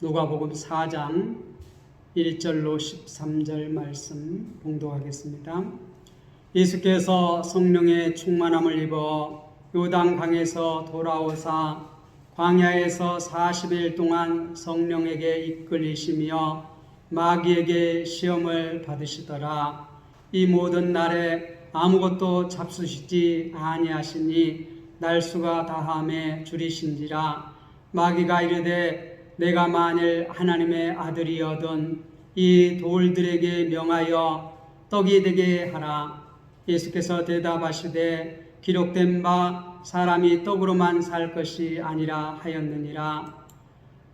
누가복음 4장 1절로 13절 말씀 봉독하겠습니다. 예수께서 성령의 충만함을 입어 요단강에서 돌아오사 광야에서 40일 동안 성령에게 이끌리시며 마귀에게 시험을 받으시더라. 이 모든 날에 아무것도 잡수시지 아니하시니 날수가 다함에 줄이신지라. 마귀가 이르되 내가 만일 하나님의 아들이여든 이 돌들에게 명하여 떡이 되게 하라. 예수께서 대답하시되 기록된 바 사람이 떡으로만 살 것이 아니라 하였느니라.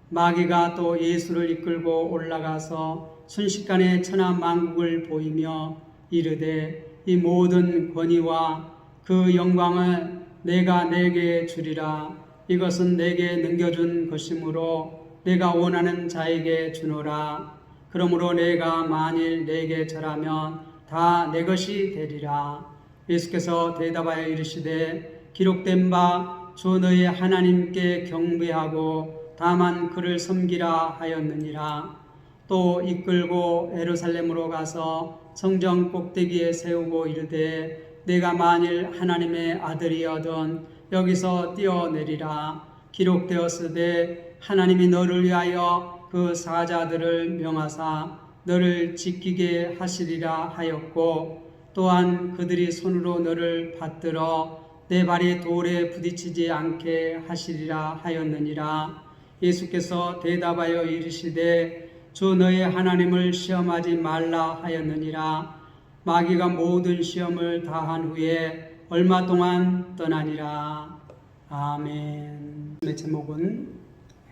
마귀가 또 예수를 이끌고 올라가서 순식간에 천하 만국을 보이며 이르되 이 모든 권위와 그 영광을 내가 내게 주리라. 이것은 내게 넘겨준 것이므로 내가 원하는 자에게 주노라. 그러므로 내가 만일 내게 절하면 다 내 것이 되리라. 예수께서 대답하여 이르시되 기록된 바 주 너의 하나님께 경배하고 다만 그를 섬기라 하였느니라. 또 이끌고 예루살렘으로 가서 성전 꼭대기에 세우고 이르되 내가 만일 하나님의 아들이여든 여기서 뛰어내리라. 기록되었으되 하나님이 너를 위하여 그 사자들을 명하사 너를 지키게 하시리라 하였고 또한 그들이 손으로 너를 받들어 내 발이 돌에 부딪히지 않게 하시리라 하였느니라. 예수께서 대답하여 이르시되 주 너의 하나님을 시험하지 말라 하였느니라. 마귀가 모든 시험을 다한 후에 얼마 동안 떠나니라. 아멘. 제목은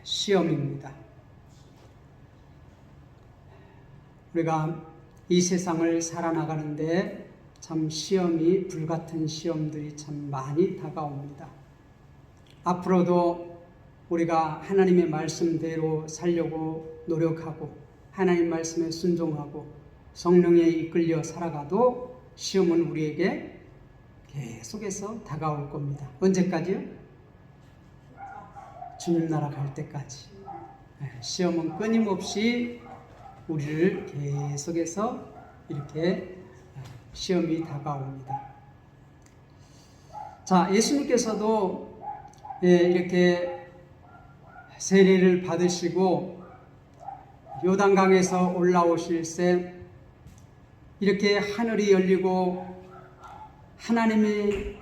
시험입니다. 우리가 이 세상을 살아나가는데 참 시험이 불같은 시험들이 참 많이 다가옵니다. 앞으로도 우리가 하나님의 말씀대로 살려고 노력하고 하나님 말씀에 순종하고 성령에 이끌려 살아가도 시험은 우리에게 계속해서 다가올 겁니다. 언제까지요? 주님 나라 갈 때까지. 시험은 끊임없이 우리를 계속해서 이렇게 시험이 다가옵니다. 자, 예수님께서도 이렇게 세례를 받으시고 요단강에서 올라오실 때 이렇게 하늘이 열리고 하나님의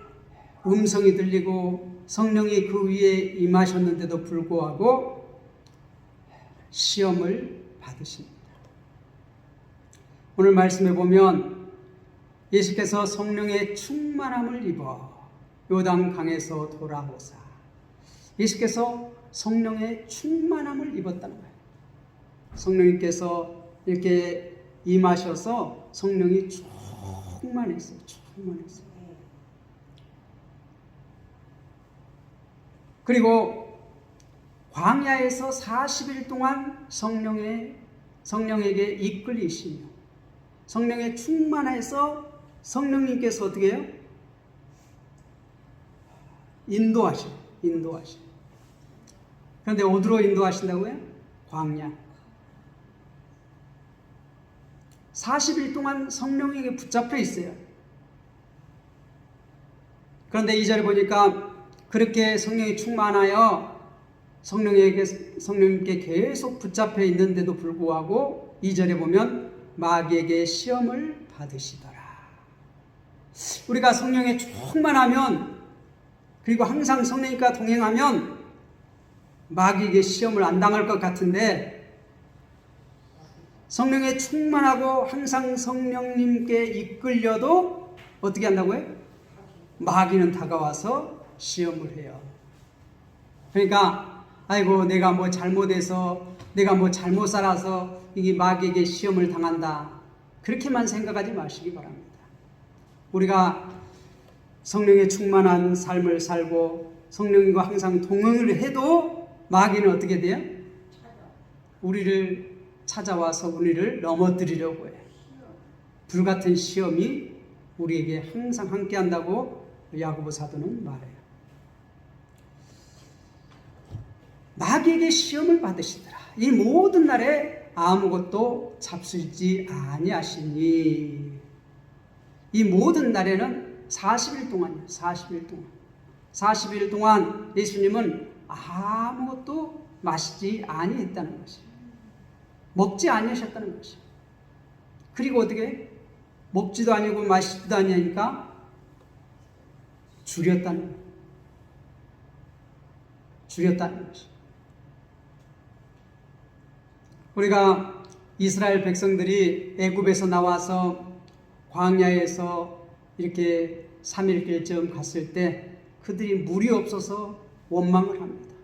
음성이 들리고 성령이 그 위에 임하셨는데도 불구하고 시험을 받으십니다. 오늘 말씀에 보면 예수께서 성령의 충만함을 입어 요단강에서 돌아오사 예수께서 성령의 충만함을 입었다는 거예요. 성령님께서 이렇게 임하셔서 성령이 충만했어요. 그리고 광야에서 40일 동안 성령에게 이끌리시며 성령에 충만해서 성령님께서 어떻게 해요? 인도하셔. 그런데 어디로 인도하신다고요? 광야. 40일 동안 성령에게 붙잡혀 있어요. 그런데 2절에 보니까 그렇게 성령이 충만하여 성령님께 계속 붙잡혀 있는데도 불구하고 2절에 보면 마귀에게 시험을 받으시더라. 우리가 성령에 충만하면 그리고 항상 성령님과 동행하면 마귀에게 시험을 안 당할 것 같은데 성령에 충만하고 항상 성령님께 이끌려도 어떻게 한다고요? 마귀는 다가와서 시험을 해요. 그러니까 아이고 내가 뭐 잘못해서 내가 뭐 잘못 살아서 이게 마귀에게 시험을 당한다. 그렇게만 생각하지 마시기 바랍니다. 우리가 성령에 충만한 삶을 살고 성령님과 항상 동행을 해도 마귀는 어떻게 돼요? 우리를 찾아와서 우리를 넘어뜨리려고 해요. 불같은 시험이 우리에게 항상 함께한다고 야고보 사도는 말해요. 마귀에게 시험을 받으시더라. 이 모든 날에 아무것도 잡수지 아니하시니. 이 모든 날에는 40일 동안이요. 40일 동안. 40일 동안 예수님은 아무것도 마시지 아니했다는 것이에요. 먹지 아니하셨다는 것이에요. 그리고 어떻게? 먹지도 아니고 마시지도 아니하니까 줄였다는 거예요. 줄였다는 것이에요. 우리가 이스라엘 백성들이 애굽에서 나와서 광야에서 이렇게 3일길쯤 갔을 때 그들이 물이 없어서 원망을 합니다.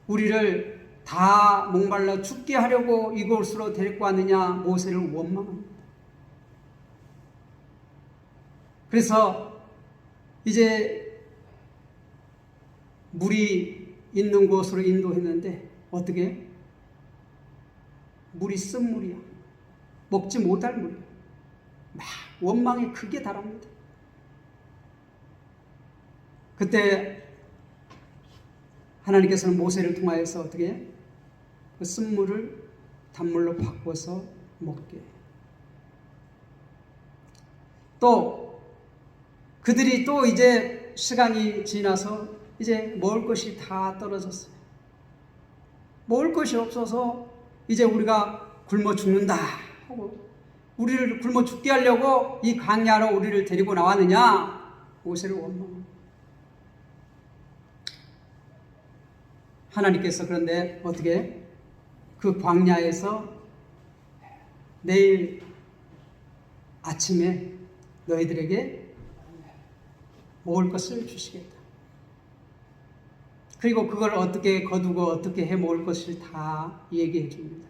우리를 다 목말라 죽게 하려고 이곳으로 데리고 왔느냐 모세를 원망합니다. 그래서 이제 물이 있는 곳으로 인도했는데 어떻게? 물이 쓴 물이야. 먹지 못할 물이야. 막 원망이 크게 달합니다. 그때 하나님께서는 모세를 통하여서 어떻게? 그 쓴물을 단물로 바꿔서 먹게 해요. 또 그들이 또 이제 시간이 지나서 이제 먹을 것이 다 떨어졌어요. 먹을 것이 없어서 이제 우리가 굶어 죽는다 하고 우리를 굶어 죽게 하려고 이 광야로 우리를 데리고 나왔느냐? 모세를 원망합니다. 하나님께서 그런데 어떻게? 그 광야에서 내일 아침에 너희들에게 먹을 것을 주시겠다. 그리고 그걸 어떻게 거두고 어떻게 해 먹을 것을 다 얘기해 줍니다.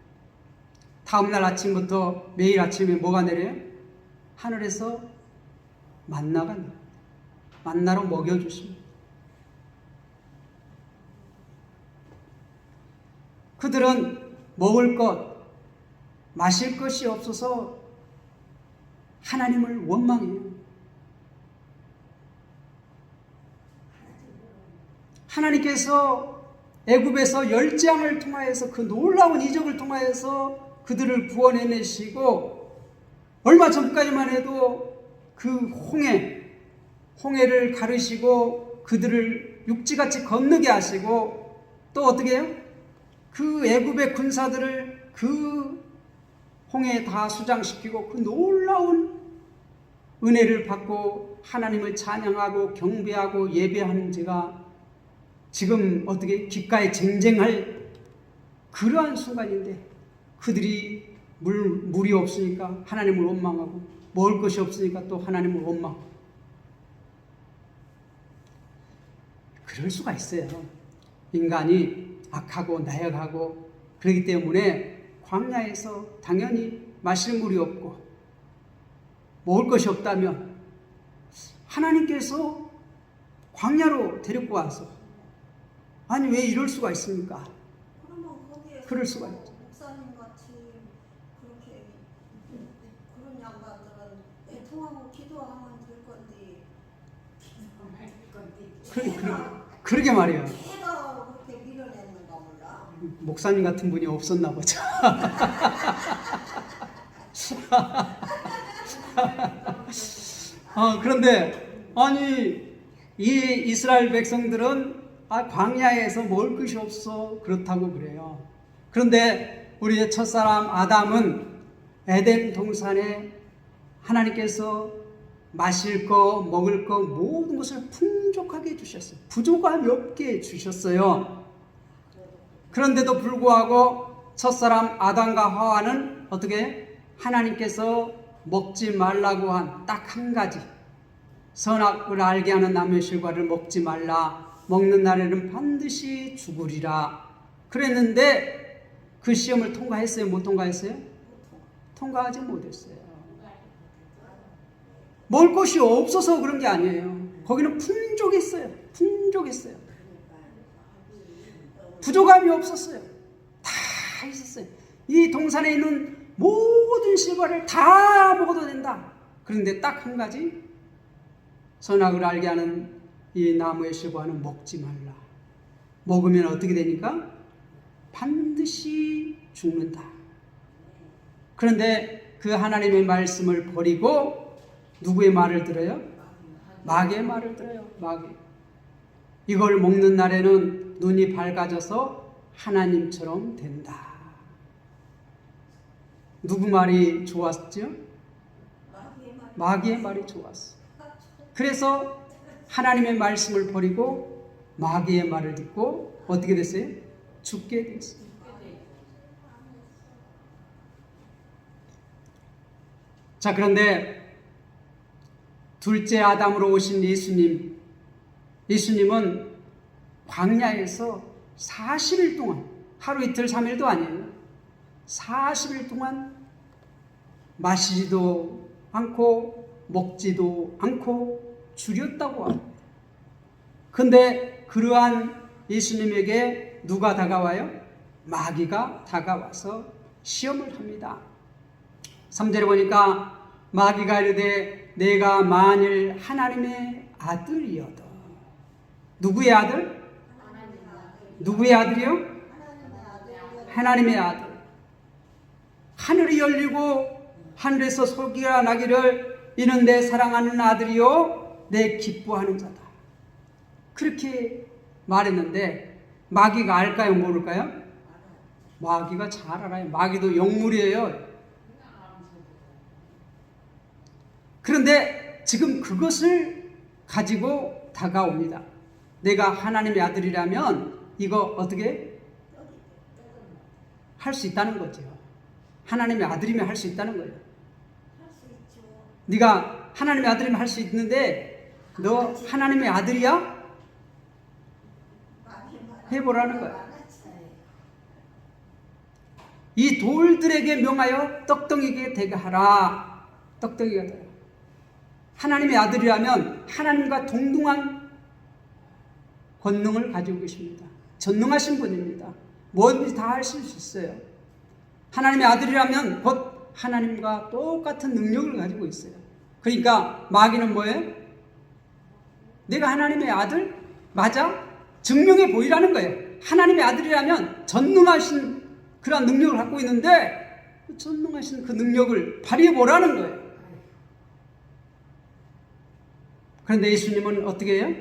다음날 아침부터 매일 아침에 뭐가 내려요? 하늘에서 만나가 내려요. 만나로 먹여주십니다. 그들은 먹을 것, 마실 것이 없어서 하나님을 원망해요. 하나님께서 애굽에서 열장을 통하여서 그 놀라운 이적을 통하여서 그들을 구원해내시고 얼마 전까지만 해도 그 홍해를 가르시고 그들을 육지같이 건너게 하시고 또 어떻게 해요? 그 애굽의 군사들을 그 홍해에 다 수장시키고 그 놀라운 은혜를 받고 하나님을 찬양하고 경배하고 예배하는 제가 지금 어떻게 귓가에 쟁쟁할 그러한 순간인데 그들이 물이 없으니까 하나님을 원망하고 먹을 것이 없으니까 또 하나님을 원망하고 그럴 수가 있어요. 인간이 악하고 나약하고 그렇기 때문에 광야에서 당연히 마실 물이 없고 먹을 것이 없다면 하나님께서 광야로 데리고 와서 아니 왜 이럴 수가 있습니까? 그럴 수가 있죠. 목사님 같이 그렇게 그런 양반들은 애통하고 기도하면 될 건데 그러게 말이에요. 걔가 그렇게 밀어냈는가 몰라. 목사님 같은 분이 없었나 보죠. 그런데 아니 이 이스라엘 백성들은 광야에서 먹을 것이 없어 그렇다고 그래요. 그런데 우리의 첫사람 아담은 에덴 동산에 하나님께서 마실 거 먹을 거 모든 것을 풍족하게 주셨어요. 부족함이 없게 주셨어요. 그런데도 불구하고 첫사람 아담과 하와는 어떻게 하나님께서 먹지 말라고 한 딱 한 가지 선악을 알게 하는 나무의 실과를 먹지 말라. 먹는 날에는 반드시 죽으리라. 그랬는데 그 시험을 통과했어요? 못 통과했어요? 통과하지 못했어요. 먹을 것이 없어서 그런 게 아니에요. 거기는 풍족했어요. 풍족했어요. 부족함이 없었어요. 다 있었어요. 이 동산에 있는 모든 실과를 다 먹어도 된다. 그런데 딱 한 가지 선악을 알게 하는 이 나무의 실과는 먹지 말라. 먹으면 어떻게 되니까? 반드시 죽는다. 그런데 그 하나님의 말씀을 버리고 누구의 말을 들어요? 마귀의 말을 들어요. 마귀. 이걸 먹는 날에는 눈이 밝아져서 하나님처럼 된다. 누구 말이 좋았죠? 마귀의 말이 좋았어. 그래서 하나님의 말씀을 버리고 마귀의 말을 듣고 어떻게 됐어요? 죽게 됐어요. 자, 그런데 둘째 아담으로 오신 예수님은 광야에서 40일 동안, 하루 이틀 3일도 아니에요. 40일 동안 마시지도 않고 먹지도 않고 줄였다고 합니다. 근데 그러한 예수님에게 누가 다가와요? 마귀가 다가와서 시험을 합니다. 3절에 보니까 마귀가 이르되 내가 만일 하나님의 아들이어도. 누구의 아들? 누구의 아들이요? 하나님의 아들. 하늘이 열리고 하늘에서 소리가 나기를 이는 내 사랑하는 아들이요 내 기뻐하는 자다. 그렇게 말했는데 마귀가 알까요? 모를까요? 마귀가 잘 알아요. 마귀도 영물이에요. 그런데 지금 그것을 가지고 다가옵니다. 내가 하나님의 아들이라면 이거 어떻게 할 수 있다는 거죠. 하나님의 아들이면 할 수 있다는 거예요. 네가 하나님의 아들이면 할 수 있는데 너 하나님의 아들이야? 해보라는 거야. 이 돌들에게 명하여 떡덩이게 되게 하라. 떡덩이가 돼요. 하나님의 아들이라면 하나님과 동등한 권능을 가지고 계십니다. 전능하신 분입니다. 뭐든지 다 하실 수 있어요. 하나님의 아들이라면 곧 하나님과 똑같은 능력을 가지고 있어요. 그러니까 마귀는 뭐예요? 내가 하나님의 아들? 맞아? 증명해 보이라는 거예요. 하나님의 아들이라면 전능하신 그런 능력을 갖고 있는데 전능하신 그 능력을 발휘해 보라는 거예요. 그런데 예수님은 어떻게 해요?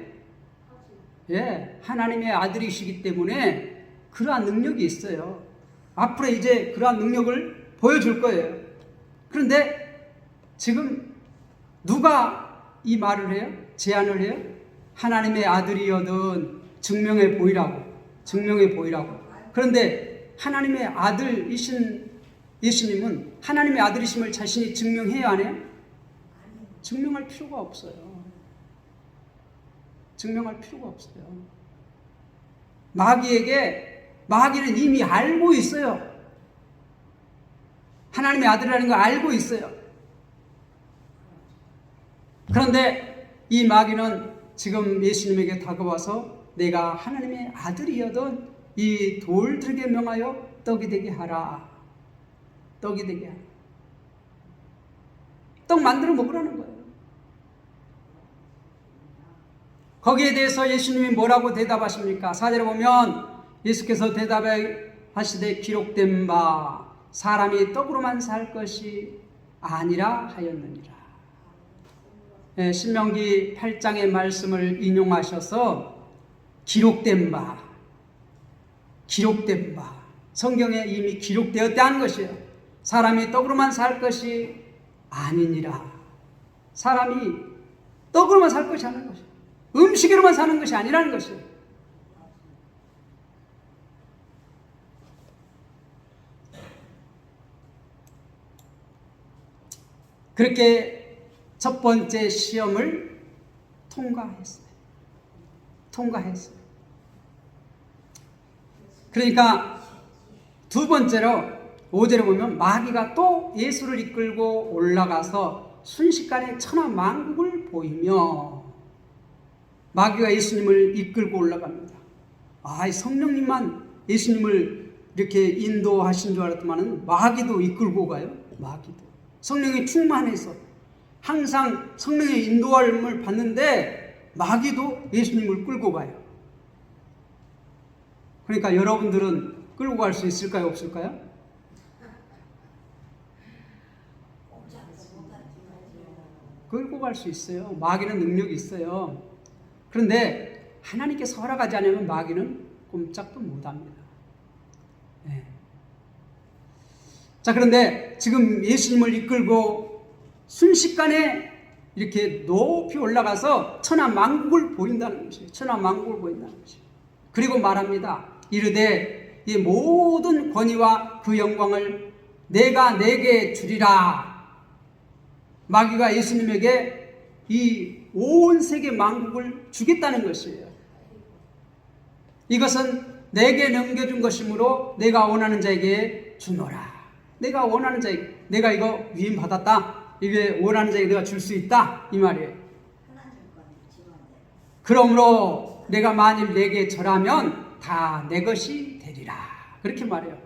예, 하나님의 아들이시기 때문에 그러한 능력이 있어요. 앞으로 이제 그러한 능력을 보여줄 거예요. 그런데 지금 누가 이 말을 해요? 제안을 해요? 하나님의 아들이여든 증명해 보이라고. 증명해 보이라고. 그런데 하나님의 아들이신 예수님은 하나님의 아들이심을 자신이 증명해야 하네요? 증명할 필요가 없어요. 증명할 필요가 없어요. 마귀는 이미 알고 있어요. 하나님의 아들이라는 걸 알고 있어요. 그런데 이 마귀는 지금 예수님에게 다가와서 내가 하나님의 아들이여든 이 돌들에게 명하여 떡이 되게 하라. 떡이 되게 하라. 떡 만들어 먹으라는 거예요. 거기에 대해서 예수님이 뭐라고 대답하십니까? 4절에 보면 예수께서 대답하시되 기록된 바 사람이 떡으로만 살 것이 아니라 하였느니라. 네, 신명기 8장의 말씀을 인용하셔서 기록된 바 성경에 이미 기록되었다는 것이에요. 사람이 떡으로만 살 것이 아니니라. 사람이 떡으로만 살 것이 아닌 것이에요. 음식으로만 사는 것이 아니라는 것이에요. 그렇게 첫 번째 시험을 통과했어요. 그러니까 두 번째로 5절에 보면 마귀가 또 예수를 이끌고 올라가서 순식간에 천하만국을 보이며 마귀가 예수님을 이끌고 올라갑니다. 성령님만 예수님을 이렇게 인도하신 줄 알았더만은 마귀도 이끌고 가요. 마귀도. 성령이 충만해서 항상 성령의 인도함을 받는데 마귀도 예수님을 끌고 가요. 그러니까 여러분들은 끌고 갈 수 있을까요? 없을까요? 끌고 갈 수 있어요. 마귀는 능력이 있어요. 그런데 하나님께서 허락하지 않으면 마귀는 꼼짝도 못합니다. 네. 자, 그런데 지금 예수님을 이끌고 순식간에 이렇게 높이 올라가서 천하만국을 보인다는 것이에요. 천하만국을 보인다는 것이에요. 그리고 말합니다. 이르되 이 모든 권위와 그 영광을 내가 내게 주리라. 마귀가 예수님에게 이 온 세계 만국을 주겠다는 것이에요. 이것은 내게 넘겨준 것이므로 내가 원하는 자에게 주노라. 내가 원하는 자에게, 내가 이거 위임 받았다. 이게 원하는 자에게 내가 줄 수 있다. 이 말이에요. 그러므로 내가 만일 내게 절하면 다 내 것이 되리라. 그렇게 말해요.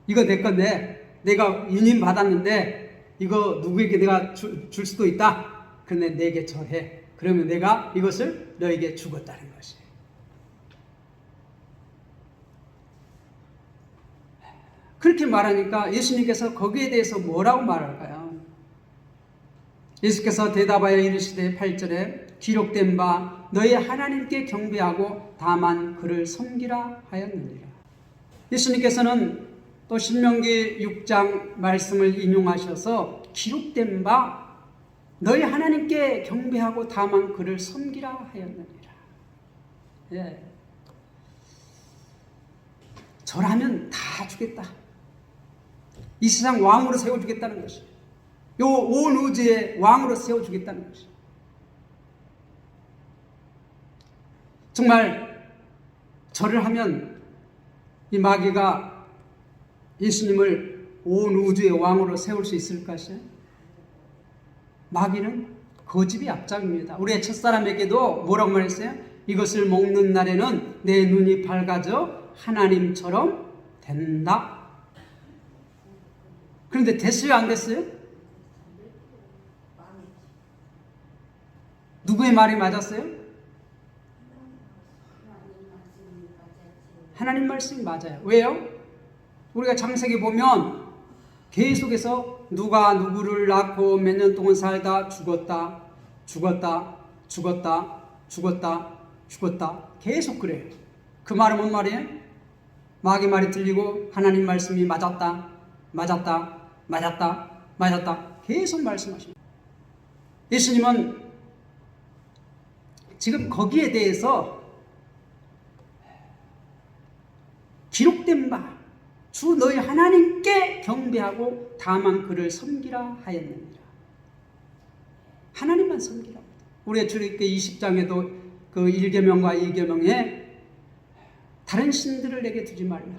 이거 내 건데 내가 위임 받았는데 이거 누구에게 내가 줄 수도 있다. 그런데 내게 절해. 그러면 내가 이것을 너에게 주겠다는 것이에요. 그렇게 말하니까 예수님께서 거기에 대해서 뭐라고 말할까요? 예수께서 대답하여 이르시되 8절에 기록된 바 너희 하나님께 경배하고 다만 그를 섬기라 하였느니라. 예수님께서는 또 신명기 6장 말씀을 인용하셔서 기록된 바 너희 하나님께 경배하고 다만 그를 섬기라 하였느니라. 예. 절하면 다 주겠다. 이 세상 왕으로 세워주겠다는 것이에요. 요 온 우주의 왕으로 세워주겠다는 것이에요. 정말 절을 하면 이 마귀가 예수님을 온 우주의 왕으로 세울 수 있을 것이에요. 마귀는 거짓의 앞장입니다. 우리의 첫사람에게도 뭐라고 말했어요? 이것을 먹는 날에는 내 눈이 밝아져 하나님처럼 된다. 그런데 됐어요? 안 됐어요? 누구의 말이 맞았어요? 하나님 말씀이 맞아요. 왜요? 우리가 창세기 보면 계속해서 누가 누구를 낳고 몇 년 동안 살다 죽었다, 죽었다, 죽었다, 죽었다, 죽었다. 계속 그래요. 그 말은 뭔 말이에요? 마귀 말이 들리고 하나님 말씀이 맞았다, 맞았다, 맞았다, 맞았다. 계속 말씀하십니다. 예수님은 지금 거기에 대해서 기록된 바 주 너희 하나님께 경배하고 다만 그를 섬기라 하였느니라. 하나님만 섬기라. 우리의 출애굽기 20장에도 그 1계명과 2계명에 다른 신들을 내게 두지 말라.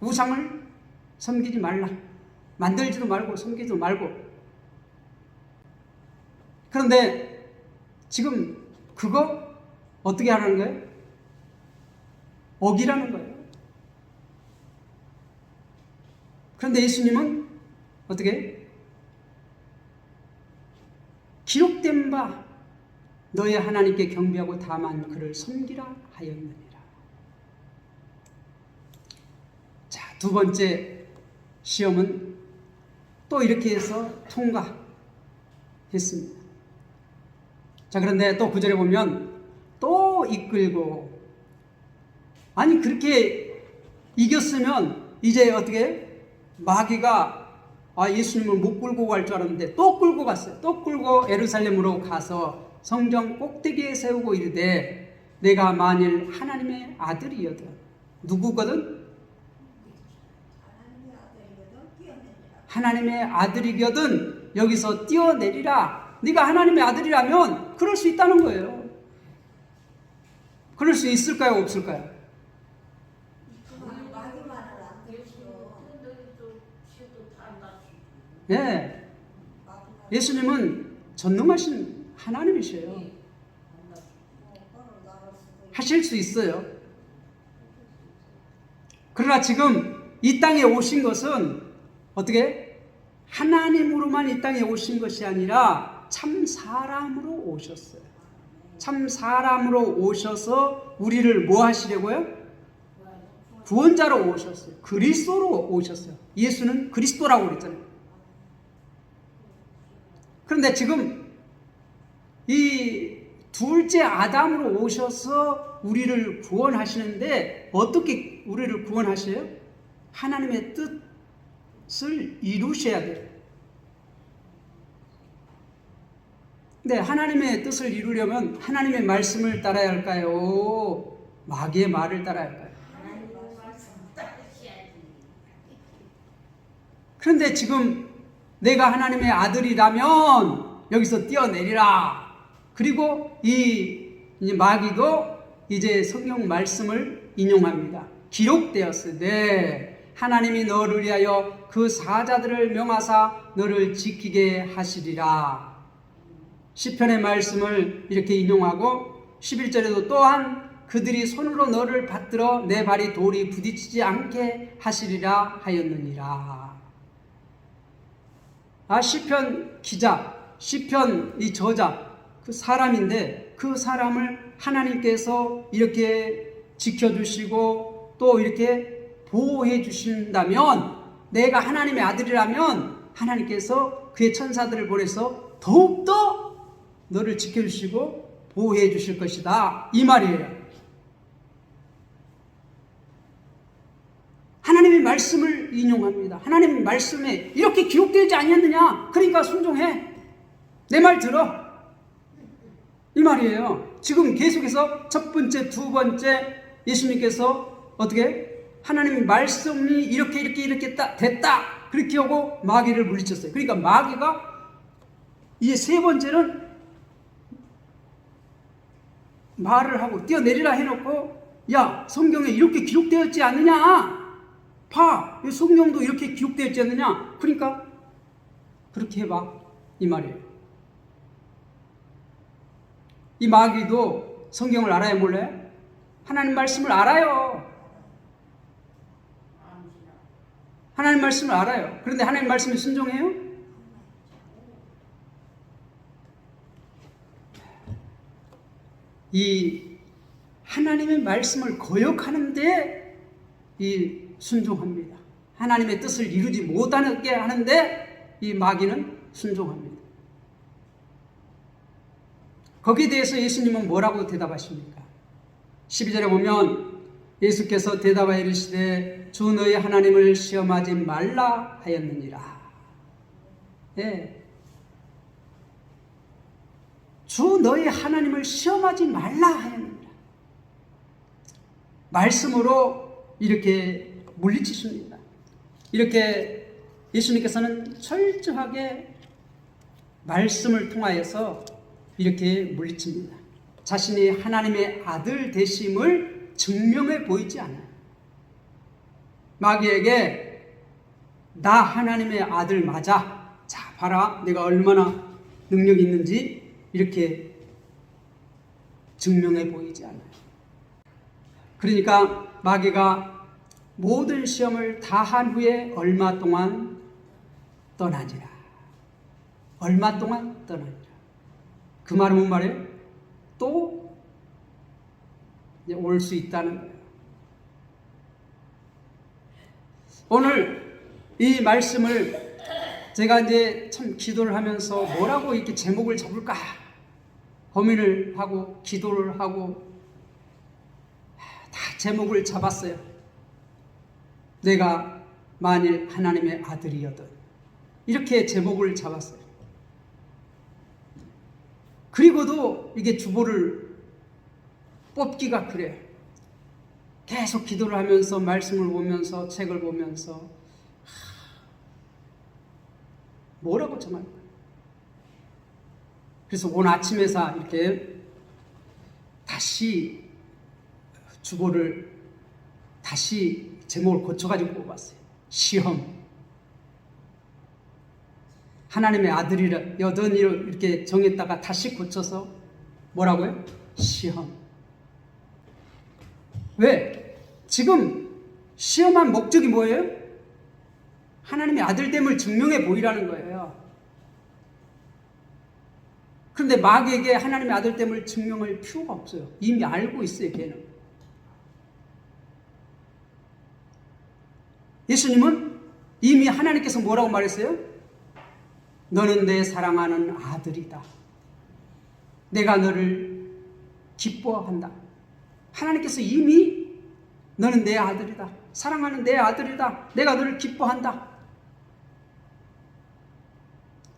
우상을 섬기지 말라. 만들지도 말고 섬기지도 말고. 그런데 지금 그거 어떻게 하라는 거예요? 어기라는 거예요. 그런데 예수님은 어떻게? 기록된 바 너의 하나님께 경배하고 다만 그를 섬기라 하였느니라. 자, 두 번째 시험은 또 이렇게 해서 통과했습니다. 자, 그런데 또 9절에 보면 또 이끌고, 아니 그렇게 이겼으면 이제 어떻게 마귀가 예수님을 못 끌고 갈 줄 알았는데 또 끌고 갔어요. 또 끌고 예루살렘으로 가서 성전 꼭대기에 세우고 이르되 내가 만일 하나님의 아들이거든. 누구거든? 하나님의 아들이거든 여기서 뛰어내리라. 네가 하나님의 아들이라면 그럴 수 있다는 거예요. 그럴 수 있을까요? 없을까요? 네. 예수님은 전능하신 하나님이셔요. 하실 수 있어요. 그러나 지금 이 땅에 오신 것은 어떻게? 하나님으로만 이 땅에 오신 것이 아니라 참 사람으로 오셨어요. 참 사람으로 오셔서 우리를 뭐 하시려고요? 구원자로 오셨어요. 그리스도로 오셨어요. 예수는 그리스도라고 그랬잖아요. 그런데 지금 이 둘째 아담으로 오셔서 우리를 구원하시는데 어떻게 우리를 구원하셔요? 하나님의 뜻을 이루셔야 돼요. 근데 하나님의 뜻을 이루려면 하나님의 말씀을 따라야 할까요? 마귀의 말을 따라야 할까요? 그런데 지금 내가 하나님의 아들이라면 여기서 뛰어내리라. 그리고 이 마귀도 이제 성경 말씀을 인용합니다. 기록되었으되 네, 하나님이 너를 위하여 그 사자들을 명하사 너를 지키게 하시리라. 시편의 말씀을 이렇게 인용하고 11절에도 또한 그들이 손으로 너를 받들어 내 발이 돌이 부딪히지 않게 하시리라 하였느니라. 시편 기자, 시편 이 저자 그 사람인데 그 사람을 하나님께서 이렇게 지켜주시고 또 이렇게 보호해 주신다면, 내가 하나님의 아들이라면 하나님께서 그의 천사들을 보내서 더욱더 너를 지켜주시고 보호해 주실 것이다, 이 말이에요. 하나님의 말씀을 인용합니다. 하나님의 말씀에 이렇게 기록되지 아니었느냐, 그러니까 순종해, 내 말 들어, 이 말이에요. 지금 계속해서 첫 번째, 두 번째 예수님께서 어떻게 하나님의 말씀이 이렇게 됐다 그렇게 하고 마귀를 물리쳤어요. 그러니까 마귀가 이제 세 번째는 말을 하고 뛰어내리라 해놓고, 야, 성경에 이렇게 기록되었지 않느냐, 봐, 성경도 이렇게 기록되었지 않느냐, 그러니까 그렇게 해봐, 이 말이에요. 이 마귀도 성경을 알아요, 몰라요? 하나님 말씀을 알아요. 하나님 말씀을 알아요. 그런데 하나님 말씀에 순종해요? 이 하나님의 말씀을 거역하는데 이 순종합니다. 하나님의 뜻을 이루지 못하게 하는데 이 마귀는 순종합니다. 거기에 대해서 예수님은 뭐라고 대답하십니까? 12절에 보면 예수께서 대답하여 이르시되 주 너희 하나님을 시험하지 말라 하였느니라. 예. 주 너희 하나님을 시험하지 말라 하였느니라. 말씀으로 이렇게 물리치십니다. 이렇게 예수님께서는 철저하게 말씀을 통하여서 이렇게 물리칩니다. 자신이 하나님의 아들 되심을 증명해 보이지 않아요. 마귀에게 나 하나님의 아들 맞아, 자 봐라 내가 얼마나 능력이 있는지, 이렇게 증명해 보이지 않아요. 그러니까 마귀가 모든 시험을 다 한 후에 얼마 동안 떠나니라. 얼마 동안 떠나니라. 그 말은 뭔 말이에요? 또 올 수 있다는 거예요. 오늘 이 말씀을 제가 이제 참 기도를 하면서 뭐라고 이렇게 제목을 잡을까 고민을 하고 기도를 하고 다 제목을 잡았어요. 내가 만일 하나님의 아들이어든, 이렇게 제목을 잡았어요. 그리고도 이게 주보를 뽑기가 그래요. 계속 기도를 하면서 말씀을 보면서 책을 보면서 뭐라고 정할까요? 그래서 오늘 아침에서 이렇게 다시 주보를 다시 제목을 고쳐가지고 뽑았어요. 시험. 하나님의 아들이여든 이렇게 정했다가 다시 고쳐서 뭐라고요? 시험. 왜? 지금 시험한 목적이 뭐예요? 하나님의 아들됨을 증명해 보이라는 거예요. 그런데 마귀에게 하나님의 아들됨을 증명할 필요가 없어요. 이미 알고 있어요, 걔는. 예수님은 이미 하나님께서 뭐라고 말했어요? 너는 내 사랑하는 아들이다. 내가 너를 기뻐한다. 하나님께서 이미 너는 내 아들이다. 사랑하는 내 아들이다. 내가 너를 기뻐한다.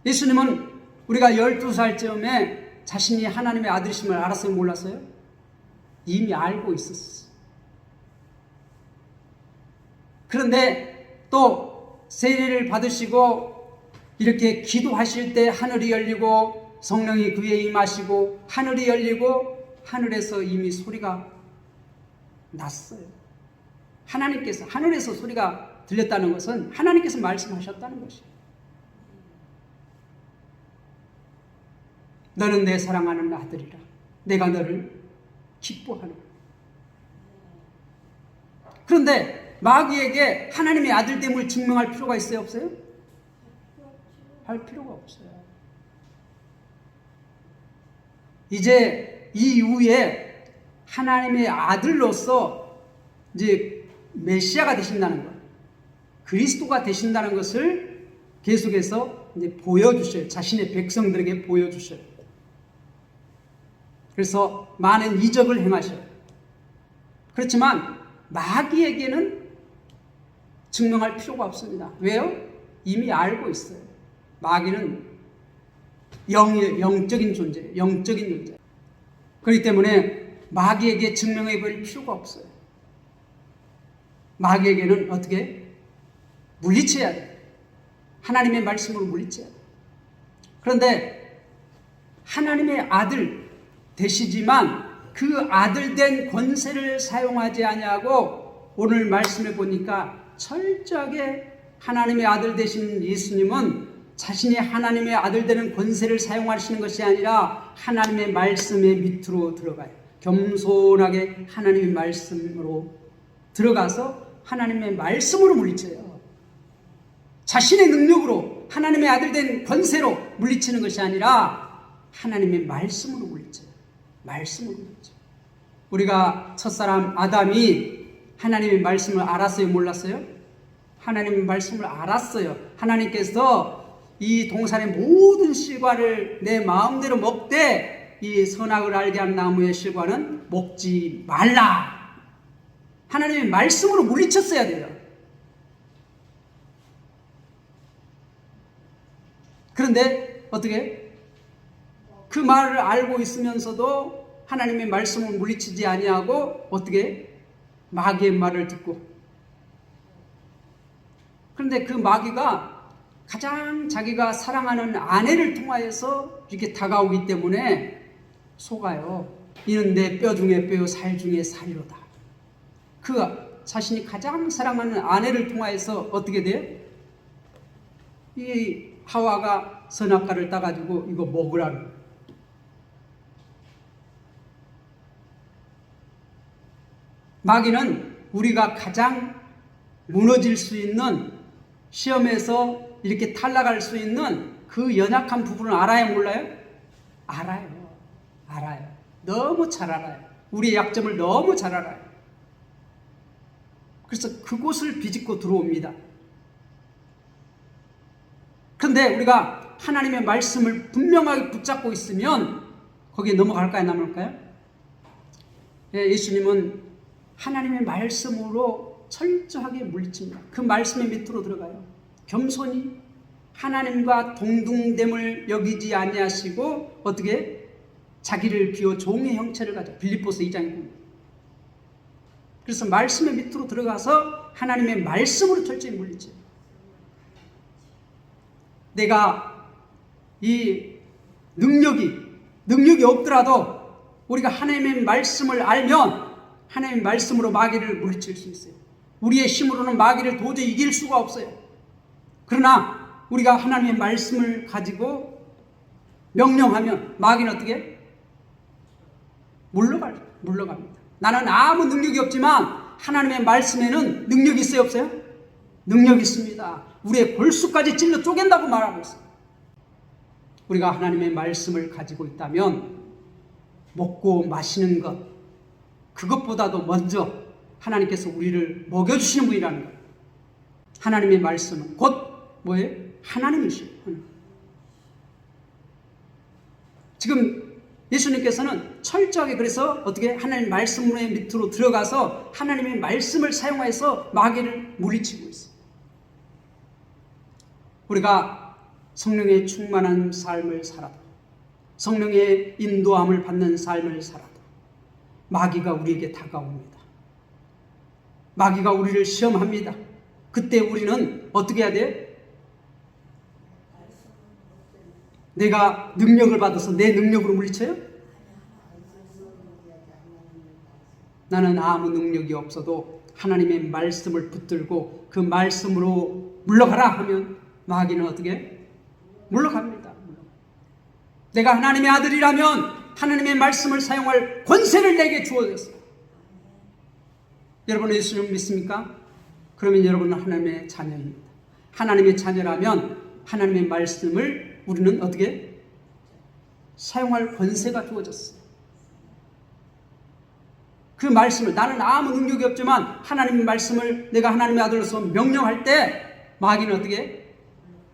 예수님은 우리가 12살쯤에 자신이 하나님의 아들이심을 알았어요? 몰랐어요? 이미 알고 있었어요. 그런데 또 세례를 받으시고 이렇게 기도하실 때 하늘이 열리고 성령이 그에 임하시고 하늘이 열리고 하늘에서 이미 소리가 났어요. 하나님께서 하늘에서 소리가 들렸다는 것은 하나님께서 말씀하셨다는 것이에요. 너는 내 사랑하는 아들이라. 내가 너를 기뻐하노라. 그런데 마귀에게 하나님의 아들됨을 증명할 필요가 있어요? 없어요? 할 필요가 없어요. 이제 이 이후에 하나님의 아들로서 이제 메시아가 되신다는 것, 그리스도가 되신다는 것을 계속해서 이제 보여주셔요. 자신의 백성들에게 보여주셔요. 그래서 많은 이적을 행하셔요. 그렇지만 마귀에게는 증명할 필요가 없습니다. 왜요? 이미 알고 있어요. 마귀는 영적인 존재예요. 영적인 존재. 그렇기 때문에 마귀에게 증명해 버릴 필요가 없어요. 마귀에게는 어떻게? 물리쳐야 돼요. 하나님의 말씀으로 물리쳐야 돼요. 그런데 하나님의 아들 되시지만 그 아들된 권세를 사용하지 아니하고 오늘 말씀을 보니까 철저하게 하나님의 아들 되신 예수님은 자신이 하나님의 아들 되는 권세를 사용하시는 것이 아니라 하나님의 말씀의 밑으로 들어가요. 겸손하게 하나님의 말씀으로 들어가서 하나님의 말씀으로 물리쳐요. 자신의 능력으로 하나님의 아들 된 권세로 물리치는 것이 아니라 하나님의 말씀으로 물리쳐요. 말씀으로 물리쳐요. 우리가 첫사람 아담이 하나님의 말씀을 알았어요? 몰랐어요? 하나님의 말씀을 알았어요. 하나님께서 이 동산의 모든 실과를 내 마음대로 먹되 이 선악을 알게 한 나무의 실과는 먹지 말라. 하나님의 말씀으로 물리쳤어야 돼요. 그런데 어떻게? 그 말을 알고 있으면서도 하나님의 말씀을 물리치지 아니하고 어떻게? 마귀의 말을 듣고. 그런데 그 마귀가 가장 자기가 사랑하는 아내를 통하여서 이렇게 다가오기 때문에 속아요. 이는 내 뼈 중에 뼈요 살 중에 살이로다. 그 자신이 가장 사랑하는 아내를 통하여서 어떻게 돼요? 이 하와가 선악과를 따가지고 이거 먹으라는 거예요. 마귀는 우리가 가장 무너질 수 있는 시험에서 이렇게 탈락할 수 있는 그 연약한 부분을 알아요? 몰라요? 알아요. 알아요. 너무 잘 알아요. 우리의 약점을 너무 잘 알아요. 그래서 그곳을 비집고 들어옵니다. 그런데 우리가 하나님의 말씀을 분명하게 붙잡고 있으면 거기에 넘어갈까요? 남을까요? 예수님은 하나님의 말씀으로 철저하게 물리칩니다. 그 말씀의 밑으로 들어가요. 겸손히 하나님과 동등됨을 여기지 아니하시고 어떻게? 자기를 비워 종의 형체를 가져. 빌립보서 2장에 보면. 그래서 말씀의 밑으로 들어가서 하나님의 말씀으로 철저히 물리쳐요. 내가 이 능력이 없더라도 우리가 하나님의 말씀을 알면 하나님의 말씀으로 마귀를 물리칠 수 있어요. 우리의 힘으로는 마귀를 도저히 이길 수가 없어요. 그러나 우리가 하나님의 말씀을 가지고 명령하면 마귀는 어떻게? 물러갑니다. 나는 아무 능력이 없지만 하나님의 말씀에는 능력이 있어요? 없어요? 능력이 있습니다. 우리의 골수까지 찔러 쪼갠다고 말하고 있어요. 우리가 하나님의 말씀을 가지고 있다면 먹고 마시는 것, 그것보다도 먼저 하나님께서 우리를 먹여주시는 분이라는 것, 하나님의 말씀은 곧 뭐예요? 하나님이시요. 지금 예수님께서는 철저하게 그래서 어떻게 하나님 말씀의 밑으로 들어가서 하나님의 말씀을 사용해서 마귀를 물리치고 있어요. 우리가 성령의 충만한 삶을 살아도, 성령의 인도함을 받는 삶을 살아도 마귀가 우리에게 다가옵니다. 마귀가 우리를 시험합니다. 그때 우리는 어떻게 해야 돼요? 내가 능력을 받아서 내 능력으로 물리쳐요? 나는 아무 능력이 없어도 하나님의 말씀을 붙들고 그 말씀으로 물러가라 하면 마귀는 어떻게? 물러갑니다. 내가 하나님의 아들이라면 하나님의 말씀을 사용할 권세를 내게 주어졌어요. 여러분 예수님 믿습니까? 그러면 여러분은 하나님의 자녀입니다. 하나님의 자녀라면 하나님의 말씀을 우리는 어떻게? 사용할 권세가 주어졌어요. 그 말씀을, 나는 아무 능력이 없지만 하나님의 말씀을 내가 하나님의 아들로서 명령할 때 마귀는 어떻게?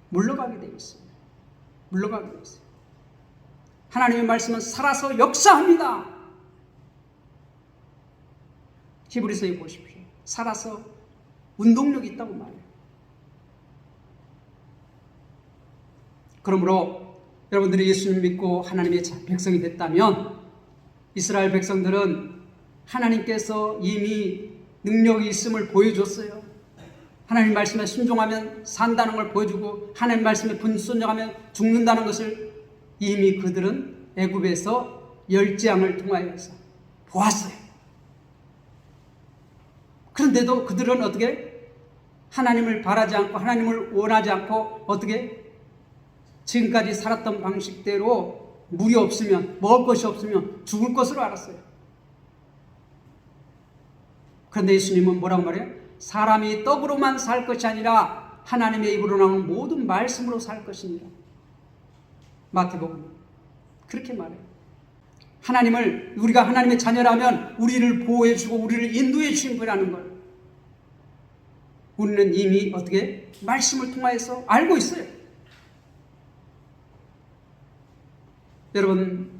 물러가게 되어 있어요. 물러가게 되어 있어요. 하나님의 말씀은 살아서 역사합니다. 히브리서에 보십시오. 살아서 운동력이 있다고 말해요. 그러므로 여러분들이 예수님 믿고 하나님의 백성이 됐다면 이스라엘 백성들은 하나님께서 이미 능력이 있음을 보여줬어요. 하나님 말씀에 순종하면 산다는 걸 보여주고 하나님 말씀에 불순종하면 죽는다는 것을 이미 그들은 애굽에서 열재앙을 통하여서 보았어요. 그런데도 그들은 어떻게? 하나님을 바라지 않고 하나님을 원하지 않고 어떻게? 지금까지 살았던 방식대로 물이 없으면, 먹을 것이 없으면 죽을 것으로 알았어요. 그런데 예수님은 뭐라고 말해요? 사람이 떡으로만 살 것이 아니라 하나님의 입으로 나오는 모든 말씀으로 살 것이니라. 마태복음 그렇게 말해요. 하나님을, 우리가 하나님의 자녀라면 우리를 보호해 주고 우리를 인도해 주신 분이라는 걸 우리는 이미 어떻게? 말씀을 통하여서 알고 있어요. 여러분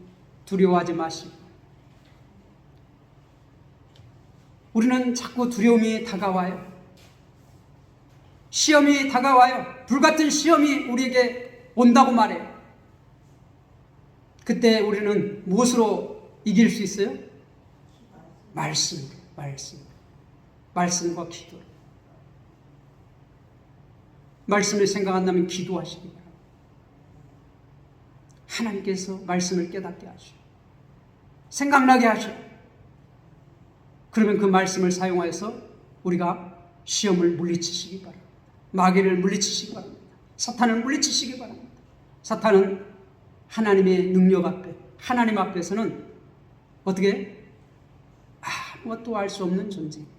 두려워하지 마시고, 우리는 자꾸 두려움이 다가와요. 시험이 다가와요. 불같은 시험이 우리에게 온다고 말해요. 그때 우리는 무엇으로 이길 수 있어요? 말씀과 기도. 말씀을 생각한다면 기도하시기 바랍니다. 하나님께서 말씀을 깨닫게 하시고 생각나게 하시고, 그러면 그 말씀을 사용하여서 우리가 시험을 물리치시기 바랍니다. 마귀를 물리치시기 바랍니다. 사탄을 물리치시기 바랍니다. 사탄은 하나님의 능력 앞에, 하나님 앞에서는 어떻게? 아무것도 알 수 없는 존재입니다.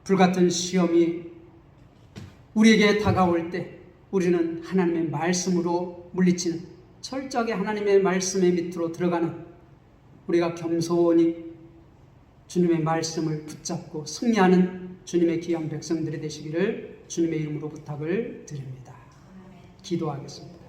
불같은 시험이 우리에게 다가올 때 우리는 하나님의 말씀으로 물리치는, 철저하게 하나님의 말씀의 밑으로 들어가는, 우리가 겸손히 주님의 말씀을 붙잡고 승리하는 주님의 귀한 백성들이 되시기를 주님의 이름으로 부탁을 드립니다. 기도하겠습니다.